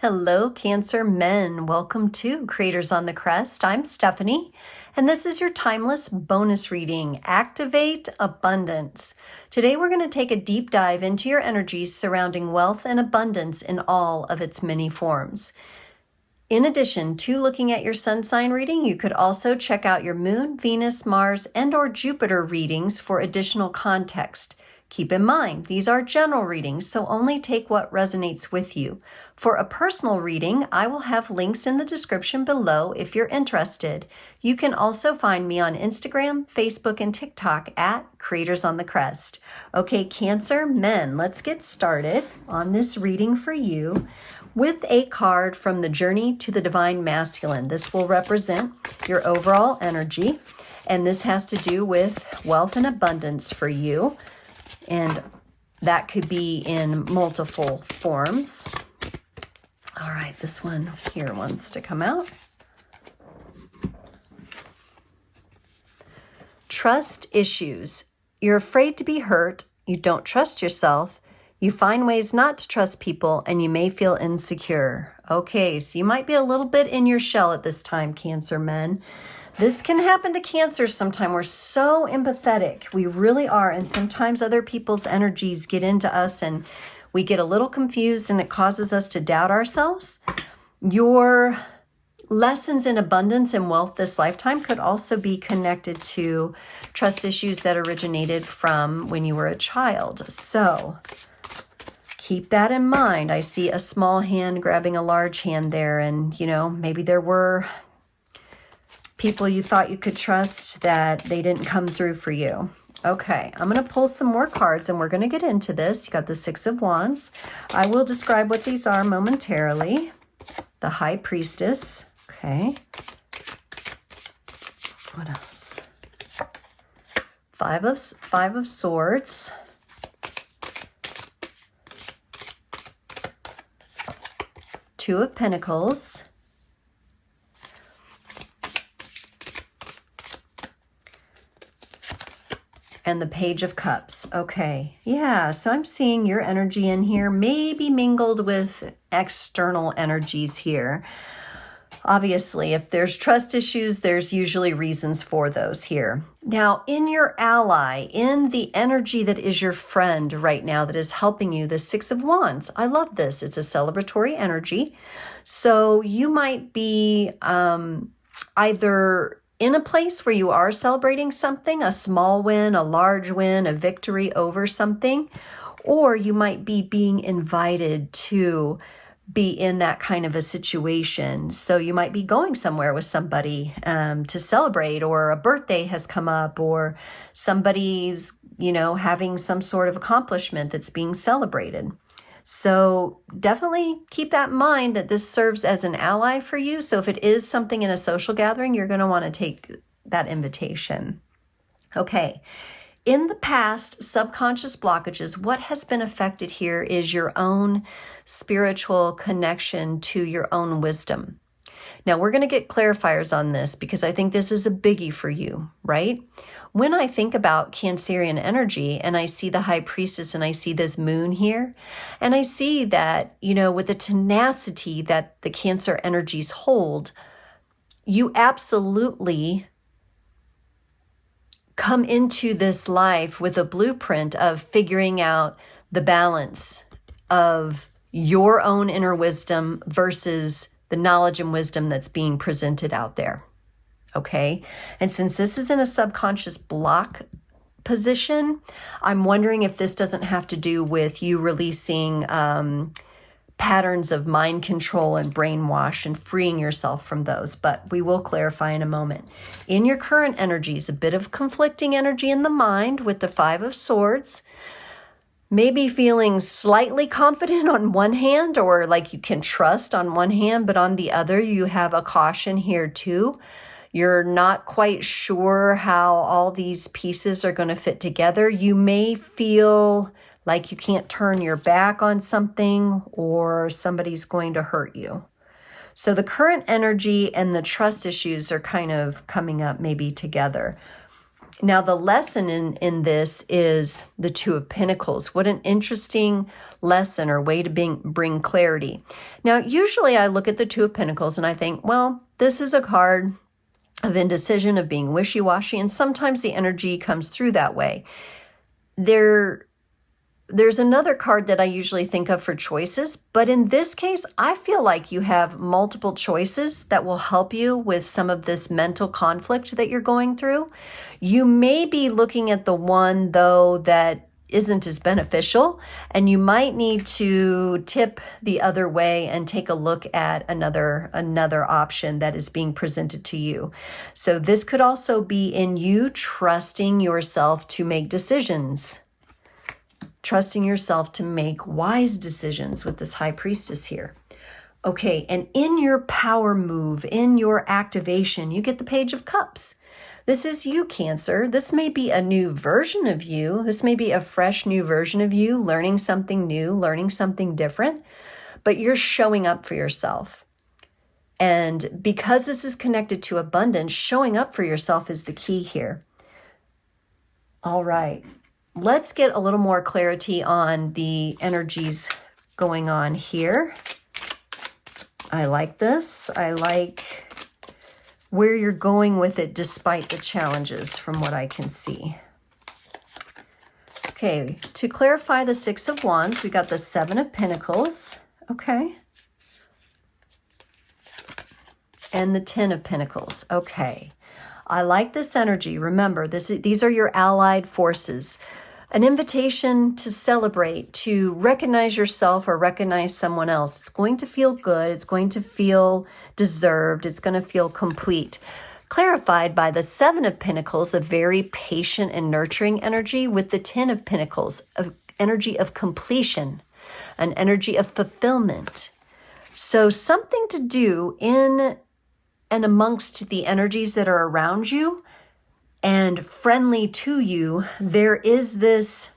Hello, Cancer men. Welcome to Creators on the Crest. I'm Stephanie, and this is your timeless bonus reading, Activate Abundance. Today, we're going to take a deep dive into your energies surrounding wealth and abundance in all of its many forms. In addition to looking at your sun sign reading, you could also check out your Moon, Venus, Mars, and/or Jupiter readings for additional context. Keep in mind, these are general readings, so only take what resonates with you. For a personal reading, I will have links in the description below if you're interested. You can also find me on Instagram, Facebook, and TikTok at Creators on the Crest. Okay, Cancer men, let's get started on this reading for you with a card from the Journey to the Divine Masculine. This will represent your overall energy, and this has to do with wealth and abundance for you. And that could be in multiple forms. All right, this one here wants to come out. Trust issues. You're afraid to be hurt. You don't trust yourself. You find ways not to trust people, and you may feel insecure. Okay, so you might be a little bit in your shell at this time, Cancer men. This can happen to Cancer sometime. We're so empathetic. We really are. And sometimes other people's energies get into us and we get a little confused and it causes us to doubt ourselves. Your lessons in abundance and wealth this lifetime could also be connected to trust issues that originated from when you were a child. So keep that in mind. I see a small hand grabbing a large hand there, and maybe there were people you thought you could trust that they didn't come through for you. Okay, I'm going to pull some more cards and we're going to get into this. You got the Six of Wands. I will describe what these are momentarily. The High Priestess. Okay. What else? Five of Swords. Two of Pentacles. And the Page of Cups. Okay. Yeah, so I'm seeing your energy in here, maybe mingled with external energies here. Obviously, if there's trust issues, there's usually reasons for those here. Now, in your ally, in the energy that is your friend right now that is helping you, the Six of Wands. I love this. It's a celebratory energy. So you might be either in a place where you are celebrating something, a small win, a large win, a victory over something, or you might be being invited to be in that kind of a situation. So you might be going somewhere with somebody to celebrate, or a birthday has come up, or somebody's, having some sort of accomplishment that's being celebrated. So definitely keep that in mind that this serves as an ally for you. So if it is something in a social gathering, you're going to want to take that invitation. Okay. In the past, subconscious blockages, what has been affected here is your own spiritual connection to your own wisdom. Now, we're going to get clarifiers on this because I think this is a biggie for you, right? When I think about Cancerian energy and I see the High Priestess and I see this moon here, and I see that, with the tenacity that the Cancer energies hold, you absolutely come into this life with a blueprint of figuring out the balance of your own inner wisdom versus the knowledge and wisdom that's being presented out there. Okay. And since this is in a subconscious block position, I'm wondering if this doesn't have to do with you releasing patterns of mind control and brainwash and freeing yourself from those, but we will clarify in a moment. In your current energies, a bit of conflicting energy in the mind with the Five of Swords, maybe feeling slightly confident on one hand, or like you can trust on one hand, but on the other, you have a caution here too. You're not quite sure how all these pieces are going to fit together. You may feel like you can't turn your back on something, or somebody's going to hurt you. So the current energy and the trust issues are kind of coming up maybe together. Now, the lesson in this is the Two of Pentacles. What an interesting lesson or way to bring clarity. Now, usually I look at the Two of Pentacles and I think, well, this is a card of indecision, of being wishy-washy, and sometimes the energy comes through that way. There's another card that I usually think of for choices, but in this case, I feel like you have multiple choices that will help you with some of this mental conflict that you're going through. You may be looking at the one, though, that isn't as beneficial, and you might need to tip the other way and take a look at another option that is being presented to you. So this could also be in you trusting yourself to make decisions. Trusting yourself to make wise decisions with this High Priestess here. Okay, and in your power move, in your activation, you get the Page of Cups. This is you, Cancer. This may be a new version of you. This may be a fresh new version of you, learning something new, learning something different, but you're showing up for yourself. And because this is connected to abundance, showing up for yourself is the key here. All right. Let's get a little more clarity on the energies going on here. I like this. I like where you're going with it despite the challenges from what I can see. Okay, to clarify the Six of Wands, we got the Seven of Pentacles. Okay. And the Ten of Pentacles. Okay. I like this energy. Remember, these are your allied forces. An invitation to celebrate, to recognize yourself or recognize someone else. It's going to feel good. It's going to feel deserved. It's going to feel complete. Clarified by the Seven of Pentacles, a very patient and nurturing energy, with the Ten of Pentacles, an energy of completion, an energy of fulfillment. So something to do in and amongst the energies that are around you and friendly to you, there is this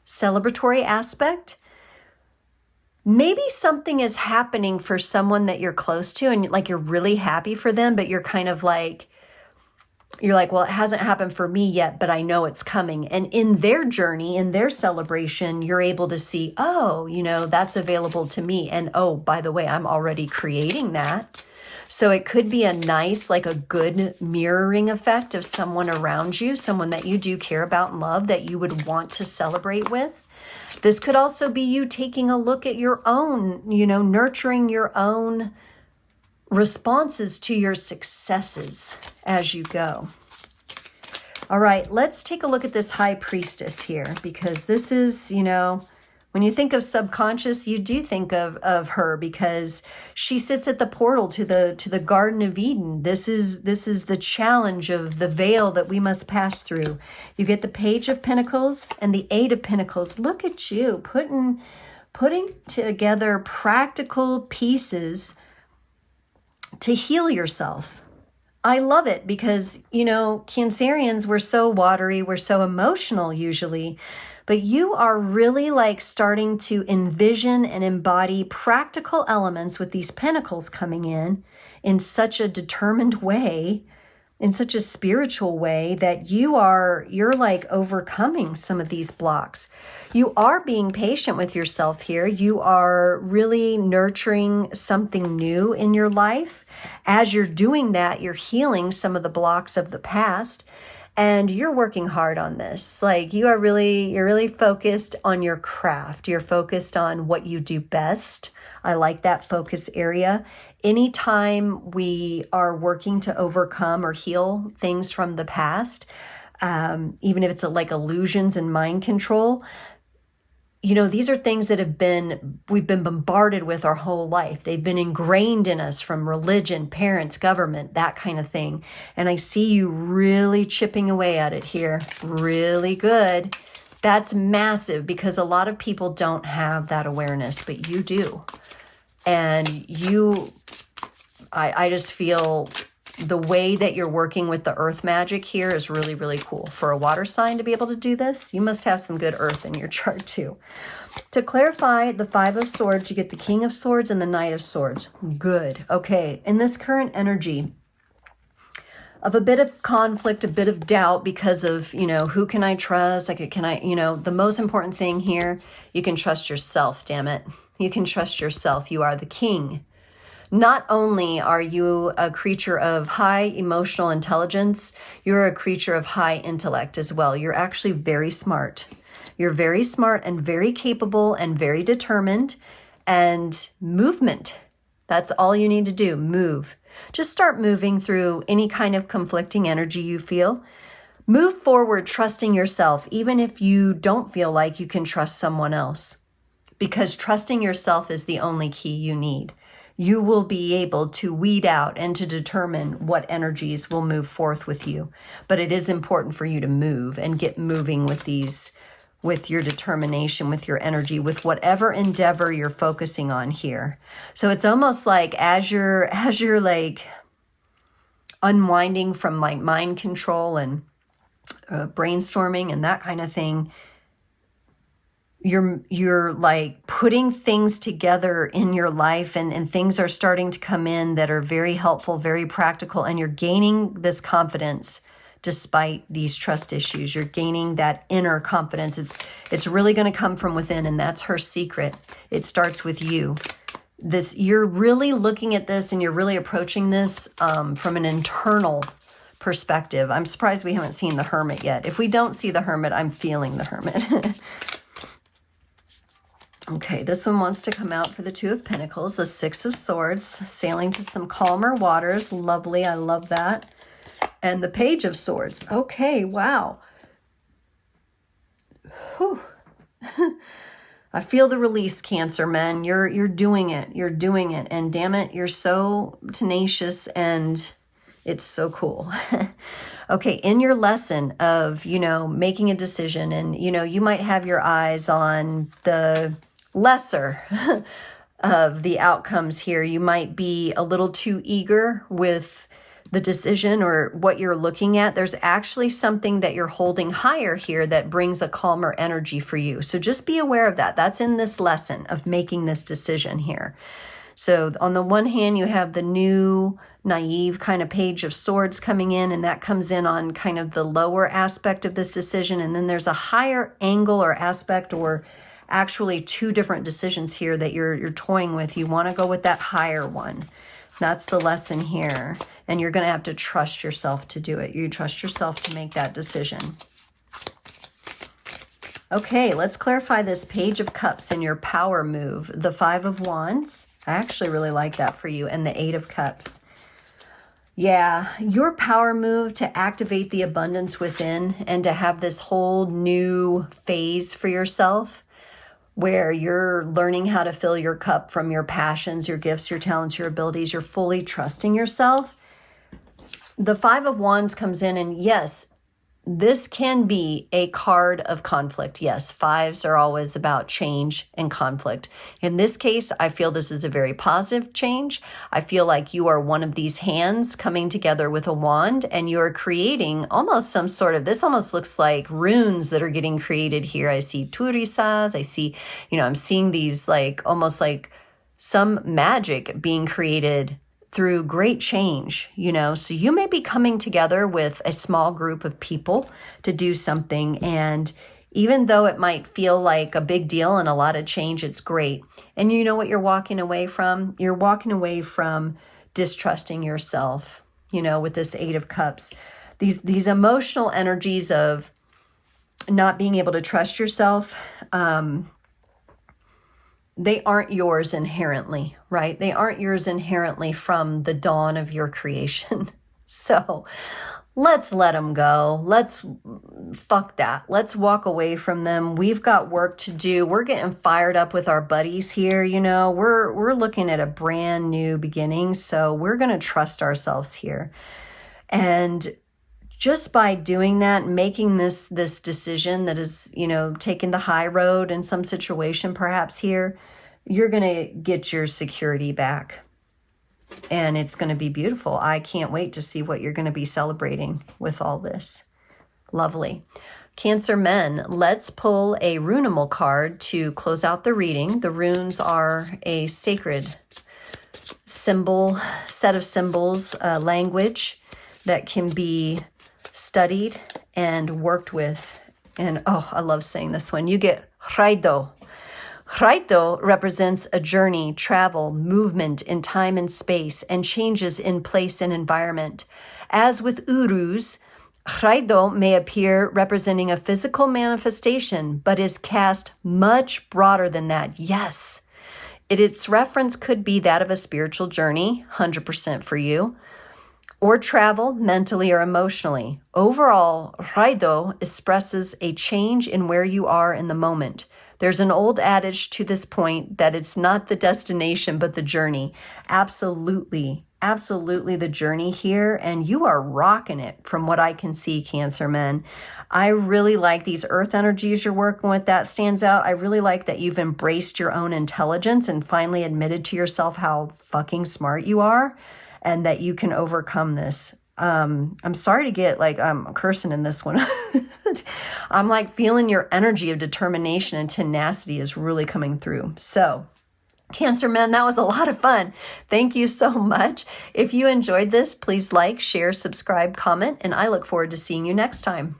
celebratory aspect. Maybe something is happening for someone that you're close to and like you're really happy for them, but you're kind of like, well, it hasn't happened for me yet, but I know it's coming. And in their journey, in their celebration, you're able to see, oh, that's available to me. And oh, by the way, I'm already creating that. So it could be a nice, like a good mirroring effect of someone around you, someone that you do care about and love that you would want to celebrate with. This could also be you taking a look at your own, nurturing your own responses to your successes as you go. All right, let's take a look at this High Priestess here, because this is, when you think of subconscious, you do think of her because she sits at the portal to the Garden of Eden. This is the challenge of the veil that we must pass through. You get the Page of Pentacles and the Eight of Pentacles. Look at you putting together practical pieces to heal yourself. I love it because, Cancerians, we're so watery, we're so emotional usually. But you are really like starting to envision and embody practical elements with these pentacles coming in such a determined way, in such a spiritual way that you're like overcoming some of these blocks. You are being patient with yourself here. You are really nurturing something new in your life. As you're doing that, you're healing some of the blocks of the past. And you're working hard on this. Like you're really focused on your craft. You're focused on what you do best. I like that focus area. Anytime we are working to overcome or heal things from the past, even if it's like illusions and mind control, these are things that we've been bombarded with our whole life. They've been ingrained in us from religion, parents, government, that kind of thing. And I see you really chipping away at it here. Really good. That's massive because a lot of people don't have that awareness, but you do. And I just feel the way that you're working with the earth magic here is really, really cool. For a water sign to be able to do this, you must have some good earth in your chart too. To clarify the Five of Swords, you get the King of Swords and the Knight of Swords. Good. Okay. In this current energy, of a bit of conflict, a bit of doubt because of, you know, who can I trust? Like, can I, you know, the most important thing here, you can trust yourself, damn it. You can trust yourself. You are the king. Not only are you a creature of high emotional intelligence, you're a creature of high intellect as well. You're actually very smart. You're very smart and very capable and very determined. And movement, that's all you need to do, move. Just start moving through any kind of conflicting energy you feel. Move forward, trusting yourself, even if you don't feel like you can trust someone else. Because trusting yourself is the only key you need. You will be able to weed out and to determine what energies will move forth with you. But it is important for you to move and get moving with these, with your determination, with your energy, with whatever endeavor you're focusing on here. So it's almost like as you're like unwinding from like mind control and brainstorming and that kind of thing, you're like putting things together in your life, and things are starting to come in that are very helpful, very practical, and you're gaining this confidence despite these trust issues. You're gaining that inner confidence. It's really going to come from within, and that's her secret. It starts with you. You're really looking at this and you're really approaching this from an internal perspective. I'm surprised we haven't seen the Hermit yet. If we don't see the Hermit, I'm feeling the Hermit. Okay, this one wants to come out for the Two of Pentacles, the Six of Swords, sailing to some calmer waters. Lovely, I love that. And the Page of Swords. Okay, wow. Whew. I feel the release, Cancer men. You're doing it. You're doing it. And damn it, you're so tenacious and it's so cool. Okay, in your lesson of, you know, making a decision, and, you know, you might have your eyes on the lesser of the outcomes here. You might be a little too eager with the decision or what you're looking at. There's actually something that you're holding higher here that brings a calmer energy for you. So just be aware of that. That's in this lesson of making this decision here. So on the one hand, you have the new naive kind of Page of Swords coming in, and that comes in on kind of the lower aspect of this decision. And then there's a higher angle or aspect, or actually two different decisions here that you're toying with. You want to go with that higher one. That's the lesson here. And you're going to have to trust yourself to do it. You trust yourself to make that decision. Okay, let's clarify this Page of Cups in your power move. The Five of Wands. I actually really like that for you. And the Eight of Cups. Yeah, your power move to activate the abundance within and to have this whole new phase for yourself, where you're learning how to fill your cup from your passions, your gifts, your talents, your abilities. You're fully trusting yourself. The Five of Wands comes in, and yes, this can be a card of conflict. Yes, fives are always about change and conflict. In this case, I feel this is a very positive change. I feel like you are one of these hands coming together with a wand, and you're creating almost some sort of, this almost looks like runes that are getting created here. I see turisas. I see, you know, I'm seeing these like almost like some magic being created through great change, you know. So you may be coming together with a small group of people to do something. And even though it might feel like a big deal and a lot of change, it's great. And you know what you're walking away from? You're walking away from distrusting yourself, you know, with this Eight of Cups. These emotional energies of not being able to trust yourself, they aren't yours inherently, right? They aren't yours inherently from the dawn of your creation. So let's let them go. Let's fuck that. Let's walk away from them. We've got work to do. We're getting fired up with our buddies here. You know, we're looking at a brand new beginning. So we're going to trust ourselves here. And just by doing that, making this decision that is, you know, taking the high road in some situation perhaps here, you're going to get your security back. And it's going to be beautiful. I can't wait to see what you're going to be celebrating with all this. Lovely. Cancer men, let's pull a Runamal card to close out the reading. The runes are a sacred symbol, set of symbols, language that can be studied and worked with. And oh, I love saying this one. You get Rider. Rider represents a journey, travel, movement in time and space, and changes in place and environment. As with Urus, Rider may appear representing a physical manifestation, but is cast much broader than that. Yes, its reference could be that of a spiritual journey, 100% for you, or travel mentally or emotionally. Overall, Rider expresses a change in where you are in the moment. There's an old adage to this point that it's not the destination, but the journey. Absolutely, absolutely the journey here. And you are rocking it from what I can see, Cancer men. I really like these earth energies you're working with. That stands out. I really like that you've embraced your own intelligence and finally admitted to yourself how fucking smart you are and that you can overcome this. I'm sorry to get like, I'm cursing in this one. I'm like feeling your energy of determination and tenacity is really coming through. So Cancer men, that was a lot of fun. Thank you so much. If you enjoyed this, please like, share, subscribe, comment, and I look forward to seeing you next time.